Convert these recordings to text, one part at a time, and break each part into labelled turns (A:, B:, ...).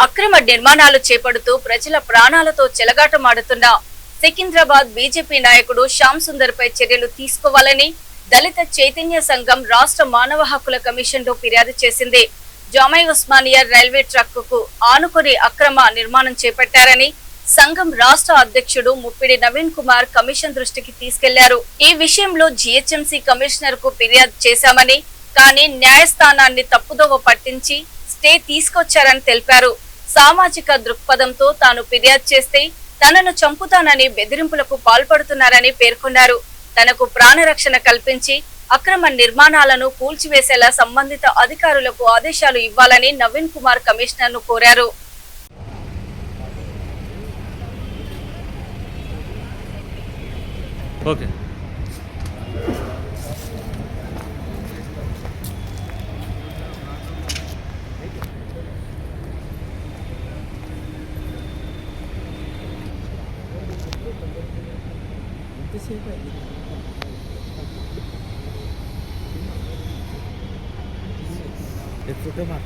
A: అక్రమ నిర్మాణాలు చేపడుతూ ప్రజల ప్రాణాలతో చెలగాటమాడుతున్న సికింద్రాబాద్ బీజేపీ నాయకుడు శ్యామ్ సుందర్ పై చర్యలు తీసుకోవాలని దళిత చైతన్య సంఘం రాష్ట్ర మానవ హక్కుల కమిషన్ లో ఫిర్యాదు చేసింది. జామై ఉస్మానియా రైల్వే ట్రక్కుకు ఆనుకొని అక్రమ నిర్మాణం చేపట్టారని సంఘం రాష్ట్ర అధ్యక్షుడు ముప్పిడి నవీన్ కుమార్ కమిషన్ దృష్టికి తీసుకెళ్లారు. ఈ విషయంలో జీహెచ్ఎంసీ కమిషనర్ కు ఫిర్యాదు చేశామని, కానీ న్యాయస్థానాన్ని తప్పుదోవ పట్టించి స్టే తీసుకొచ్చారని తెలిపారు. సామాజిక దృక్పథంతో తాను ఫిర్యాదు చేస్తే తనను చంపుతానని బెదిరింపులకు పాల్పడుతున్నారని పేర్కొన్నారు. తనకు ప్రాణరక్షణ కల్పించి అక్రమ నిర్మాణాలను కూల్చివేసేలా సంబంధిత అధికారులకు ఆదేశాలు ఇవ్వాలని నవీన్ కుమార్ కమిషనర్ ను కోరారు.
B: ఓకే फोटो मार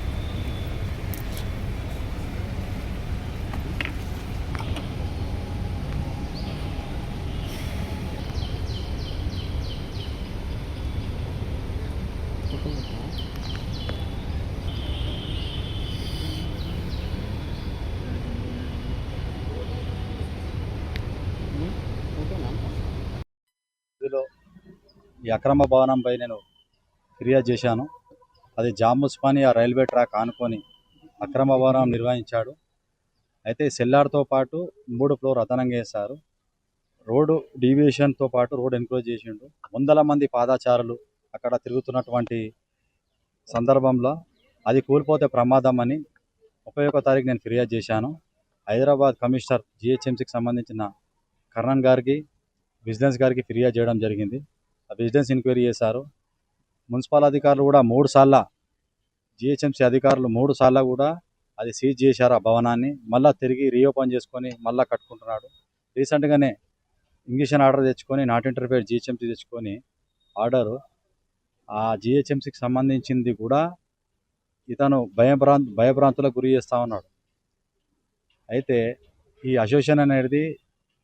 C: ఈ అక్రమ భవనంపై నేను ఫిర్యాదు చేశాను. అది జామ్ ఉస్మానియా రైల్వే ట్రాక్ ఆనుకొని అక్రమ భవనం నిర్వహించాడు. అయితే సెల్లార్తో పాటు 3 ఫ్లోర్ అదనంగా వేశారు. రోడ్డు డీవియేషన్తో పాటు రోడ్ ఎంక్రోచ్ చేసిండు. వందల మంది పాదాచారులు అక్కడ తిరుగుతున్నటువంటి సందర్భంలో అది కూలిపోతే ప్రమాదం అని 31వ తారీఖు నేను ఫిర్యాదు చేశాను. హైదరాబాద్ కమిషనర్ జీహెచ్ఎంసీకి సంబంధించిన కర్ణన్ గారికి, విజిలెన్స్ గారికి ఫిర్యాదు చేయడం జరిగింది. విజిలెన్స్ ఎంక్వైరీ చేశారు. మున్సిపల్ అధికారులు కూడా 3 సార్లు, జిహెచ్ఎంసీ అధికారులు 3 సార్లు కూడా అది సీజ్ చేశారు. ఆ భవనాన్ని మళ్ళీ తిరిగి రీఓపెన్ చేసుకొని మళ్ళీ కట్టుకుంటున్నాడు. రీసెంట్గానే ఇంగిషన్ ఆర్డర్ తెచ్చుకొని, నాట్ ఇంటర్ఫేర్ జిహెచ్ఎంసీ తెచ్చుకొని ఆర్డరు ఆ జిహెచ్ఎంసీకి సంబంధించింది కూడా ఇతను భయభ్రాంతులకు గురి చేస్తూ ఉన్నాడు. అయితే ఈ అసోసియేషన్ అనేది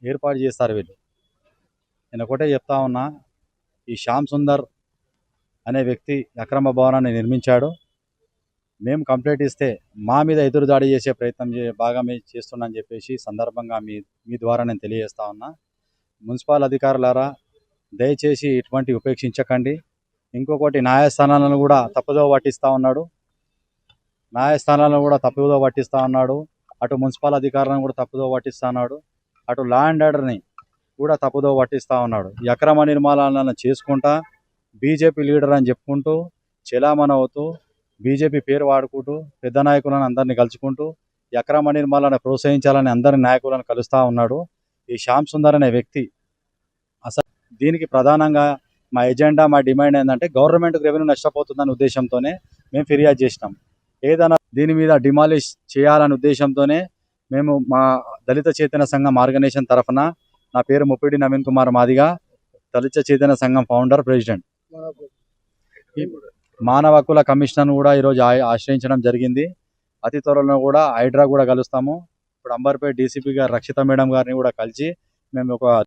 C: ఏర్పాటు చేస్తారు వీళ్ళు. నేను ఒకటే చెప్తా ఉన్నా, ఈ శ్యామ్ సుందర్ అనే వ్యక్తి అక్రమ భవనాన్ని నిర్మించాడు. మేము కంప్లైంట్ ఇస్తే మా మీద ఎదురుదాడి చేసే ప్రయత్నం బాగా చేస్తున్నానని చెప్పేసి సందర్భంగా మీ ద్వారా నేను తెలియజేస్తా ఉన్నా. మున్సిపల్ అధికారులారా, దయచేసి ఇటువంటి ఉపేక్షించకండి. ఇంకొకటి, న్యాయస్థానాలను కూడా తప్పుదోవ పట్టిస్తూ ఉన్నాడు. అటు మున్సిపల్ అధికారులను కూడా తప్పుదోవ పట్టిస్తూ ఉన్నాడు. అటు లా అండ్ ఆర్డర్ని కూడా తప్పుదోవ పట్టిస్తూ ఉన్నాడు. ఈ అక్రమ నిర్మాణాలను చేసుకుంటా బీజేపీ లీడర్ అని చెప్పుకుంటూ చెలామణి అవుతూ బీజేపీ పేరు వాడుకుంటూ పెద్ద నాయకులను అందరినీ కలుసుకుంటూ ఈ అక్రమ నిర్మాణాలను ప్రోత్సహించాలని అందరి నాయకులను కలుస్తూ ఉన్నాడు ఈ శ్యామ్ సుందర్ అనే వ్యక్తి. అసలు దీనికి ప్రధానంగా మా ఎజెండా, మా డిమాండ్ ఏంటంటే గవర్నమెంట్కి రెవెన్యూ నష్టపోతుందనే ఉద్దేశంతోనే మేము ఫిర్యాదు చేసినాం. ఏదైనా దీని మీద డిమాలిష్ చేయాలనే ఉద్దేశంతోనే మేము మా దళిత చైతన్య సంఘం ఆర్గనైజేషన్ తరఫున, నా పేరు ముప్పిడి నవీన్ కుమార్ మాదిగా, దళిత చైతన్య సంఘం ఫౌండర్, ప్రెసిడెంట్. మానవ హక్కుల కమిషన్ కూడా ఈరోజు ఆశ్రయించడం జరిగింది. అతి త్వరలో కూడా హైడ్రా కూడా కలుస్తాము. ఇప్పుడు అంబర్పేట డీసీపీ గారు రక్షిత మేడం గారిని కూడా కలిసి మేము ఒక